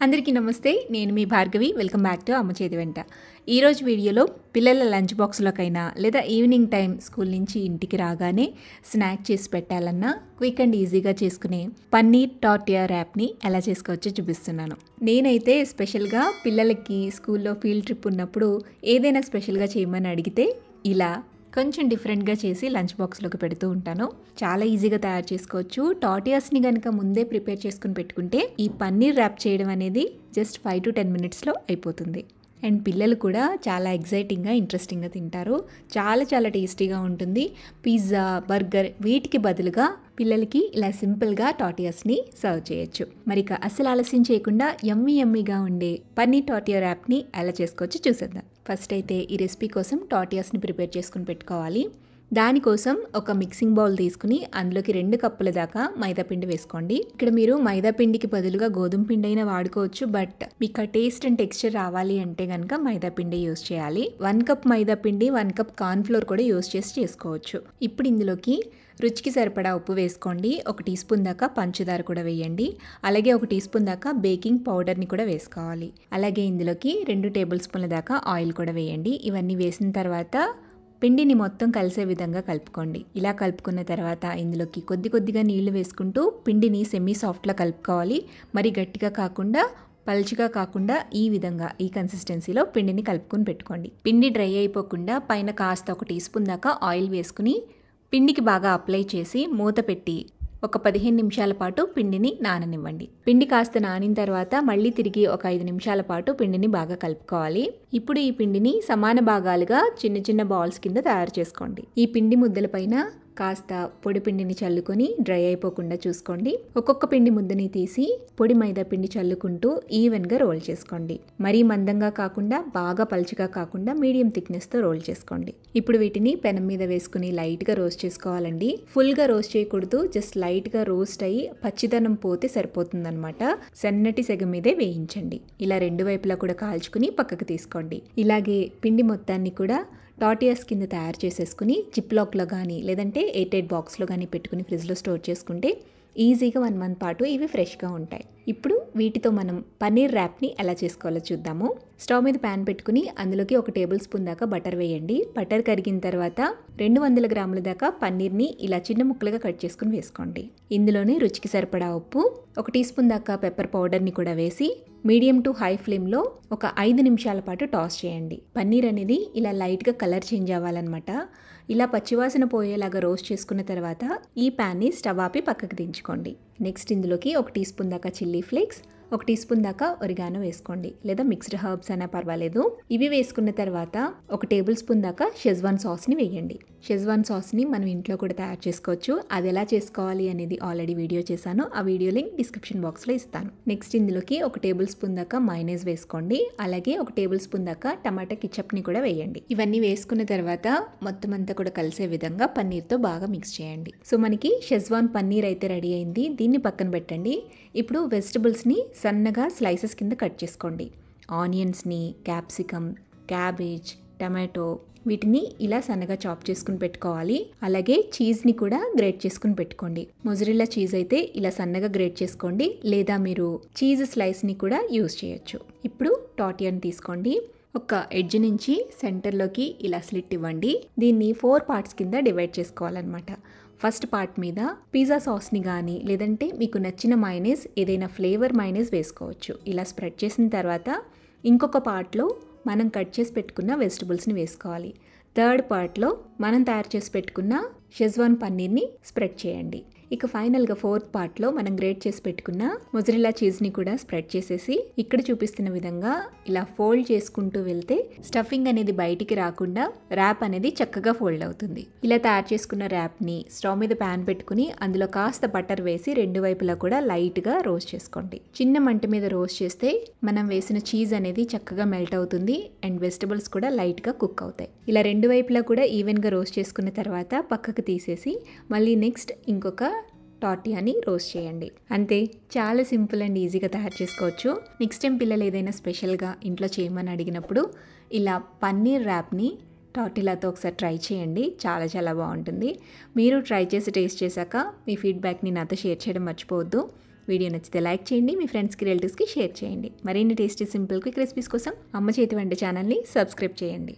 అందరికీ నమస్తే. నేను మీ భార్గవి. వెల్కమ్ బ్యాక్ టు అమ్మ చేతి వెంట. ఈరోజు వీడియోలో పిల్లల లంచ్ బాక్స్లోకైనా లేదా ఈవినింగ్ టైం స్కూల్ నుంచి ఇంటికి రాగానే స్నాక్ చేసి పెట్టాలన్నా క్విక్ అండ్ ఈజీగా చేసుకునే పన్నీర్ టార్టియా ర్యాప్ని ఎలా చేసుకోవచ్చో చూపిస్తున్నాను. నేనైతే స్పెషల్గా పిల్లలకి స్కూల్లో ఫీల్డ్ ట్రిప్ ఉన్నప్పుడు ఏదైనా స్పెషల్గా చేయమని అడిగితే ఇలా కొంచెం డిఫరెంట్గా చేసి లంచ్ బాక్స్లోకి పెడుతూ ఉంటాను. చాలా ఈజీగా తయారు చేసుకోవచ్చు. టార్టియాస్ని కనుక ముందే ప్రిపేర్ చేసుకుని పెట్టుకుంటే ఈ పన్నీర్ ర్యాప్ చేయడం అనేది జస్ట్ 5 to 10 minutesలో అయిపోతుంది. అండ్ పిల్లలు కూడా చాలా ఎగ్జైటింగ్గా ఇంట్రెస్టింగ్గా తింటారు. చాలా టేస్టీగా ఉంటుంది. పిజ్జా, బర్గర్ వీటికి బదులుగా పిల్లలకి ఇలా సింపుల్గా టార్టియాస్ని సర్వ్ చేయొచ్చు. మరి ఇక అస్సలు ఆలస్యం చేయకుండా యమ్మీగా ఉండే పన్నీర్ టార్టియా ర్యాప్ని ఎలా చేసుకోవచ్చో చూసేద్దాం. ఫస్ట్ అయితే ఈ రెసిపీ కోసం టార్టియాస్ని ప్రిపేర్ చేసుకుని పెట్టుకోవాలి. దానికోసం ఒక మిక్సింగ్ బౌల్ తీసుకుని అందులోకి 2 కప్పుల దాకా మైదా పిండి వేసుకోండి. ఇక్కడ మీరు మైదా పిండికి బదులుగా గోధుమ పిండి అయినా వాడుకోవచ్చు. బట్ మీకు ఆ టేస్ట్ అండ్ టెక్స్చర్ రావాలి అంటే కనుక మైదా పిండి యూస్ చేయాలి. 1 కప్ మైదా పిండి, 1 కప్ కార్న్ ఫ్లోర్ కూడా యూస్ చేసి చేసుకోవచ్చు. ఇప్పుడు ఇందులోకి రుచికి సరిపడా ఉప్పు వేసుకోండి. 1 టీ స్పూన్ దాకా పంచదార కూడా వేయండి. అలాగే 1 టీ స్పూన్ దాకా బేకింగ్ పౌడర్ని కూడా వేసుకోవాలి. అలాగే ఇందులోకి 2 టేబుల్ స్పూన్ల దాకా ఆయిల్ కూడా వేయండి. ఇవన్నీ వేసిన తర్వాత పిండిని మొత్తం కలిసే విధంగా కలుపుకోండి. ఇలా కలుపుకున్న తర్వాత ఇందులోకి కొద్దిగా నీళ్లు వేసుకుంటూ పిండిని సెమీ సాఫ్ట్లా కలుపుకోవాలి. మరి గట్టిగా కాకుండా పల్చగా కాకుండా ఈ విధంగా ఈ కన్సిస్టెన్సీలో పిండిని కలుపుకొని పెట్టుకోండి. పిండి డ్రై అయిపోకుండా పైన కాస్త 1 టీ స్పూన్ దాకా ఆయిల్ వేసుకుని పిండికి బాగా అప్లై చేసి మూత పెట్టి ఒక 15 నిమిషాల పాటు పిండిని నాననివ్వండి. పిండి కాస్త నానిన తర్వాత మళ్ళీ తిరిగి ఒక 5 నిమిషాల పాటు పిండిని బాగా కలుపుకోవాలి. ఇప్పుడు ఈ పిండిని సమాన భాగాలుగా చిన్న బాల్స్ కింద తయారు చేసుకోండి. ఈ పిండి ముద్దల పైన కాస్త పొడి పిండిని చల్లుకొని డ్రై అయిపోకుండా చూసుకోండి. ఒక్కొక్క పిండి ముద్దని తీసి పొడి మైదా పిండి చల్లుకుంటూ ఈవెన్గా రోల్ చేసుకోండి. మరీ మందంగా కాకుండా బాగా పల్చగా కాకుండా మీడియం థిక్నెస్తో రోల్ చేసుకోండి. ఇప్పుడు వీటిని పెనం మీద వేసుకుని లైట్గా రోస్ట్ చేసుకోవాలండి. ఫుల్గా రోస్ట్ చేయకూడదు. జస్ట్ లైట్గా రోస్ట్ అయ్యి పచ్చిదనం పోతే సరిపోతుందన్నమాట. సన్నటి సెగ మీదే వేయించండి. ఇలా 2 వైపులా కూడా కాల్చుకుని పక్కకు తీసుకోండి. ఇలాగే పిండి మొత్తాన్ని కూడా టార్టియాస్ కింద తయారు చేసేసుకుని జిప్లాక్లో కానీ లేదంటే ఎయిర్టైట్ బాక్స్లో కానీ పెట్టుకుని ఫ్రిడ్జ్లో స్టోర్ చేసుకుంటే ఈజీగా 1 month పాటు ఇవి ఫ్రెష్గా ఉంటాయి. ఇప్పుడు వీటితో మనం పన్నీర్ ర్యాప్ని ఎలా చేసుకోవాలో చూద్దాము. స్టవ్ మీద ప్యాన్ పెట్టుకుని అందులోకి 1 టేబుల్ స్పూన్ దాకా బటర్ వేయండి. బటర్ కరిగిన తర్వాత 200 గ్రాముల దాకా పన్నీర్ని ఇలా చిన్న ముక్కలుగా కట్ చేసుకుని వేసుకోండి. ఇందులోనే రుచికి సరిపడా ఉప్పు, 1 టీ స్పూన్ దాకా పెప్పర్ పౌడర్ని కూడా వేసి మీడియం టు హై ఫ్లేమ్లో ఒక 5 నిమిషాల పాటు టాస్ చేయండి. పన్నీర్ అనేది ఇలా లైట్గా కలర్ చేంజ్ అవ్వాలన్నమాట. ఇలా పచ్చివాసన పోయేలాగా రోస్ట్ చేసుకున్న తర్వాత ఈ ప్యాన్ని స్టవ్ ఆపి పక్కకు దించుకోండి. నెక్స్ట్ ఇందులోకి 1 టీ స్పూన్ దాకా చిల్లీ ఫ్లేక్స్, 1 టీ స్పూన్ దాకా ఒరిగానో వేసుకోండి. లేదా మిక్స్డ్ హర్బ్స్ అయినా పర్వాలేదు. ఇవి వేసుకున్న తర్వాత 1 టేబుల్ స్పూన్ దాకా షెజ్వాన్ సాస్ని వేయండి. షెజ్వాన్ సాస్ని మనం ఇంట్లో కూడా తయారు చేసుకోవచ్చు. అది ఎలా చేసుకోవాలి అనేది ఆల్రెడీ వీడియో చేశాను. ఆ వీడియో లింక్ డిస్క్రిప్షన్ బాక్స్లో ఇస్తాను. నెక్స్ట్ ఇందులోకి 1 టేబుల్ స్పూన్ దాకా మైనీస్ వేసుకోండి. అలాగే 1 టేబుల్ స్పూన్ దాకా టమాటా కిచప్ని కూడా వేయండి. ఇవన్నీ వేసుకున్న తర్వాత మొత్తం అంతా కూడా కలిసే విధంగా పన్నీర్తో బాగా మిక్స్ చేయండి. సో మనకి షెజ్వాన్ పన్నీర్ అయితే రెడీ అయింది. దీన్ని పక్కన పెట్టండి. ఇప్పుడు వెజిటబుల్స్ని సన్నగా స్లైసెస్ కింద కట్ చేసుకోండి. ఆనియన్స్ని, క్యాప్సికమ్, క్యాబేజ్, టమాటో వీటిని ఇలా సన్నగా చాప్ చేసుకుని పెట్టుకోవాలి. అలాగే చీజ్ని కూడా గ్రేట్ చేసుకుని పెట్టుకోండి. మొజరెల్లా చీజ్ అయితే ఇలా సన్నగా గ్రేట్ చేసుకోండి. లేదా మీరు చీజ్ స్లైస్ని కూడా యూజ్ చేయొచ్చు. ఇప్పుడు టార్టియాని తీసుకోండి. ఒక ఎడ్జ్ నుంచి సెంటర్లోకి ఇలా స్లిట్ ఇవ్వండి. దీన్ని 4 పార్ట్స్ కింద డివైడ్ చేసుకోవాలన్నమాట. ఫస్ట్ పార్ట్ మీద పిజ్జా సాస్ని కానీ లేదంటే మీకు నచ్చిన మైనీస్ ఏదైనా ఫ్లేవర్ మైనీస్ వేసుకోవచ్చు. ఇలా స్ప్రెడ్ చేసిన తర్వాత ఇంకొక పార్ట్లో మనం కట్ చేసి పెట్టుకున్న వెజిటబుల్స్ని వేసుకోవాలి. థర్డ్ పార్ట్లో మనం తయారు చేసి పెట్టుకున్న షెజ్వాన్ పన్నీర్ని స్ప్రెడ్ చేయండి. ఇక ఫైనల్గా 4th పార్ట్లో మనం గ్రేట్ చేసి పెట్టుకున్న మొజరెల్లా చీజ్ని కూడా స్ప్రెడ్ చేసేసి ఇక్కడ చూపిస్తున్న విధంగా ఇలా ఫోల్డ్ చేసుకుంటూ వెళ్తే స్టఫింగ్ అనేది బయటికి రాకుండా ర్యాప్ అనేది చక్కగా ఫోల్డ్ అవుతుంది. ఇలా తయారు చేసుకున్న ర్యాప్ని స్టవ్ మీద ప్యాన్ పెట్టుకుని అందులో కాస్త బటర్ వేసి 2 వైపులా కూడా లైట్గా రోస్ట్ చేసుకోండి. చిన్న మంట మీద రోస్ట్ చేస్తే మనం వేసిన చీజ్ అనేది చక్కగా మెల్ట్ అవుతుంది అండ్ వెజిటబుల్స్ కూడా లైట్గా కుక్ అవుతాయి. ఇలా 2 వైపులా కూడా ఈవెన్గా రోస్ట్ చేసుకున్న తర్వాత పక్కకు తీసేసి మళ్ళీ నెక్స్ట్ ఇంకొక టార్టియాని రోస్ట్ చేయండి. అంతే, చాలా సింపుల్ అండ్ ఈజీగా తయారు చేసుకోవచ్చు. నెక్స్ట్ టైం పిల్లలు ఏదైనా స్పెషల్గా ఇంట్లో చేయమని అడిగినప్పుడు ఇలా పన్నీర్ ర్యాప్ని టార్టిలాతో ఒకసారి ట్రై చేయండి. చాలా బాగుంటుంది. మీరు ట్రై చేసి టేస్ట్ చేశాక మీ ఫీడ్బ్యాక్ని నాతో షేర్ చేయడం మర్చిపోవద్దు. వీడియో నచ్చితే లైక్ చేయండి, మీ ఫ్రెండ్స్కి రిలేటివ్స్కి షేర్ చేయండి. మరిన్ని టేస్టీ సింపుల్ క్విక్ రెసిపీస్ కోసం అమ్మ చేతి వంట ఛానల్ని సబ్స్క్రైబ్ చేయండి.